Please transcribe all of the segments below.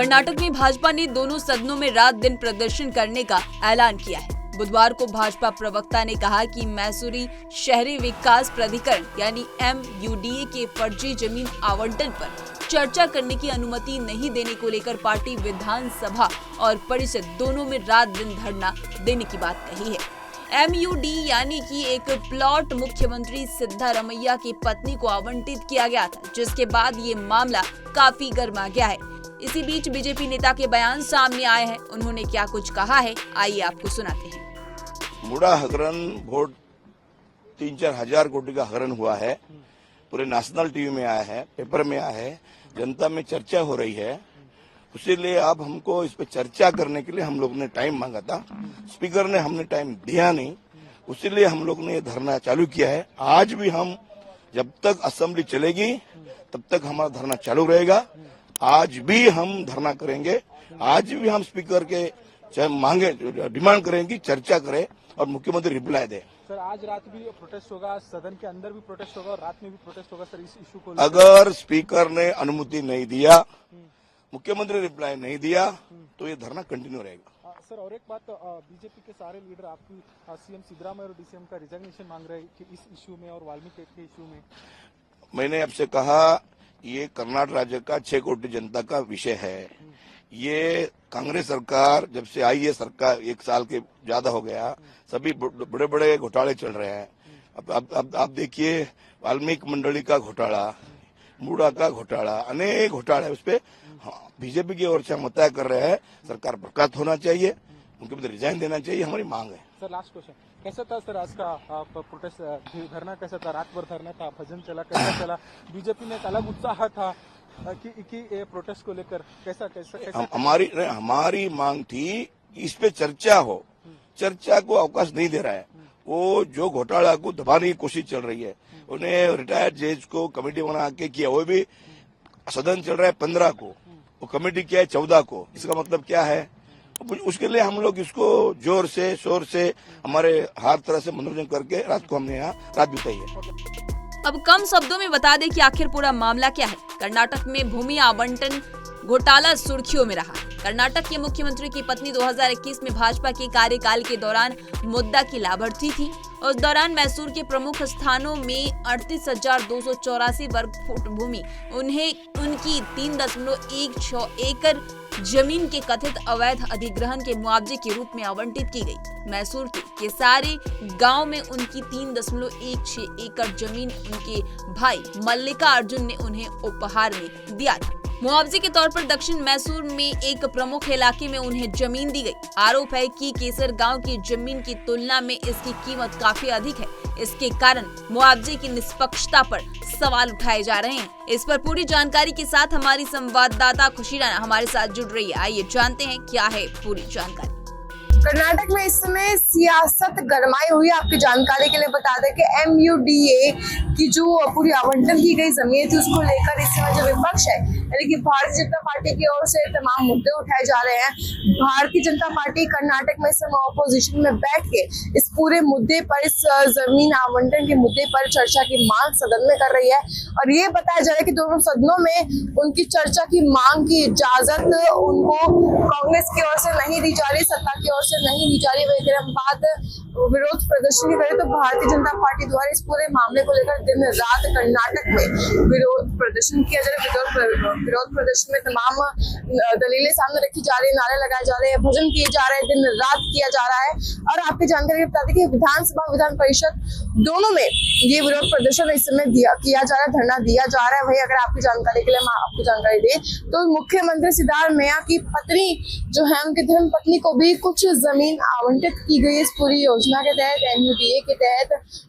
कर्नाटक में भाजपा ने दोनों सदनों में रात दिन प्रदर्शन करने का ऐलान किया है। बुधवार को भाजपा प्रवक्ता ने कहा कि मैसूरी शहरी विकास प्राधिकरण यानी MUDA के फर्जी जमीन आवंटन पर चर्चा करने की अनुमति नहीं देने को लेकर पार्टी विधानसभा और परिषद दोनों में रात दिन धरना देने की बात कही है। MUD यानी कि एक प्लॉट मुख्यमंत्री सिद्धारमैया की पत्नी को आवंटित किया गया था, जिसके बाद ये मामला काफी गर्मा गया है। इसी बीच बीजेपी नेता के बयान सामने आए हैं। उन्होंने क्या कुछ कहा है, आइए आपको सुनाते हैं। मुड़ा हगरण वोट 3-4 हजार कोटी का हगरण हुआ है, पूरे नेशनल टीवी में आया है, पेपर में आया है, जनता में चर्चा हो रही है। इसीलिए अब हमको इस पे चर्चा करने के लिए हम लोग ने टाइम मांगा था, स्पीकर ने हमने टाइम दिया नहीं, इसीलिए हम लोग ने ये धरना चालू किया है। आज भी हम जब तक असेंबली चलेगी तब तक हमारा धरना चालू रहेगा। आज भी हम धरना करेंगे, आज भी हम स्पीकर के मांगे डिमांड करेंगे, चर्चा करें और मुख्यमंत्री रिप्लाई दे। सर आज रात भी प्रोटेस्ट होगा, सदन के अंदर भी प्रोटेस्ट होगा और रात में भी प्रोटेस्ट होगा सर इस इशू को। अगर स्पीकर ने अनुमति नहीं दिया, मुख्यमंत्री रिप्लाई नहीं दिया तो ये धरना कंटिन्यू रहेगा। सर और एक बात, बीजेपी के सारे लीडर आपकी सीएम सिद्धरामैया और DCM का रिजाइनेशन मांग रहे हैं कि इस इशू में और वाल्मीकि के इशू में। मैंने आपसे कहा ये कर्नाटक राज्य का 6 कोटी जनता का विषय है। ये कांग्रेस सरकार जब से आई है, सरकार 1 साल के ज्यादा हो गया, सभी बड़े बड़े घोटाले चल रहे हैं। अब आप देखिए, वाल्मीकि मंडली का घोटाला, मुड़ा का घोटाला, अनेक घोटाले उस पे बीजेपी की ओर से हम तय कर रहे हैं। सरकार बर्खास्त होना चाहिए, मुख्यमंत्री रिजाइन देना चाहिए, हमारी मांग है। सर लास्ट क्वेश्चन, कैसा था सर आज का प्रोटेस्ट धरना? कैसा था? रात भर धरना था, भजन चला, कैसा चला? बीजेपी में एक अलग उत्साह था कि प्रोटेस्ट को लेकर कैसा हमारी मांग थी इस पे चर्चा हो, चर्चा को अवकाश नहीं दे रहा है। वो जो घोटाला को दबाने की कोशिश चल रही है, उन्हें रिटायर्ड जज को कमेटी बना के किया, वो भी सदन चल रहा है 15 को, वो कमेटी किया है 14 को। इसका मतलब क्या है? उसके लिए हम लोग इसको जोर से शोर से हमारे हर तरह से मनोरंजन करके रात को हमने यहाँ रात बिताई है। अब कम शब्दों में बता दें कि आखिर पूरा मामला क्या है। कर्नाटक में भूमि आवंटन घोटाला सुर्खियों में रहा। कर्नाटक के मुख्यमंत्री की पत्नी 2021 में भाजपा के कार्यकाल के दौरान मुद्दा की लाभार्थी थी। उस दौरान मैसूर के प्रमुख स्थानों में 38,284 वर्ग फुट भूमि उन्हें उनकी 3.16 एकड़ जमीन के कथित अवैध अधिग्रहण के मुआवजे के रूप में आवंटित की गई। मैसूर के सारे गांव में उनकी 3.16 एकड़ जमीन उनके भाई मल्लिका अर्जुन ने उन्हें उपहार में दिया था। मुआवजे के तौर पर दक्षिण मैसूर में एक प्रमुख इलाके में उन्हें जमीन दी गई। आरोप है कि केसर गांव की जमीन की तुलना में इसकी कीमत काफी अधिक है। इसके कारण मुआवजे की निष्पक्षता पर सवाल उठाए जा रहे हैं। इस पर पूरी जानकारी के साथ हमारी संवाददाता खुशी राणा हमारे साथ जुड़ रही है। आइए जानते हैं क्या है पूरी जानकारी। कर्नाटक में इस समय सियासत गरमाई हुई है। आपकी जानकारी के लिए बता दें कि MUDA की जो पूरी आवंटन की गई जमीन थी उसको लेकर इस समय जो विपक्ष है, यानी कि भारतीय जनता पार्टी की ओर से तमाम मुद्दे उठाए जा रहे हैं। भारतीय जनता पार्टी कर्नाटक में इस समय ऑपोजिशन में बैठ के इस पूरे मुद्दे पर, इस जमीन आवंटन के मुद्दे पर चर्चा की मांग सदन में कर रही है। और ये बताया जा रहा है कि दोनों सदनों में उनकी चर्चा की मांग की इजाजत उनको कांग्रेस की ओर से नहीं दी जा रही, सत्ता की ओर से नहीं दी जा रही। वही अगर हम बात विरोध प्रदर्शन की करें तो भारतीय जनता पार्टी द्वारा इस पूरे मामले को लेकर दिन रात कर्नाटक में विरोध प्रदर्शन किया जा रहा है। विरोध प्रदर्शन में तमाम दलीलें सामने रखी जा रही है, नारे लगाए जा रहे हैं, भजन किए जा रहे हैं, दिन रात किया जा रहा है। और आपकी जानकारी बता दें कि विधानसभा विधान परिषद दोनों में ये विरोध प्रदर्शन इस समय किया जा रहा है, धरना दिया जा रहा है। वही अगर आपकी जानकारी के लिए हम आपको जानकारी दें तो मुख्यमंत्री सिद्धारमैया की पत्नी जो है, उनकी धर्म पत्नी को भी कुछ जमीन आवंटित की गई इस पूरी योजना के तहत, MUDA के तहत।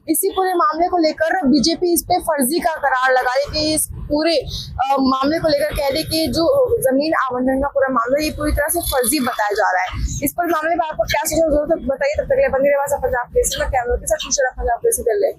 इसी पूरे मामले को लेकर बीजेपी इस पे फर्जी का करार लगा रही कि इस पूरे मामले को लेकर कह दे कि जो जमीन आवंटन का पूरा मामला ये पूरी तरह से फर्जी बताया जा रहा है। इस पर मामले में आपको क्या सोचना जरूरत है बताइए। तब तक के लिए बने रहिए पंजाब केसरी में। कैमरा के साथ पंजाब केसरी कर ले।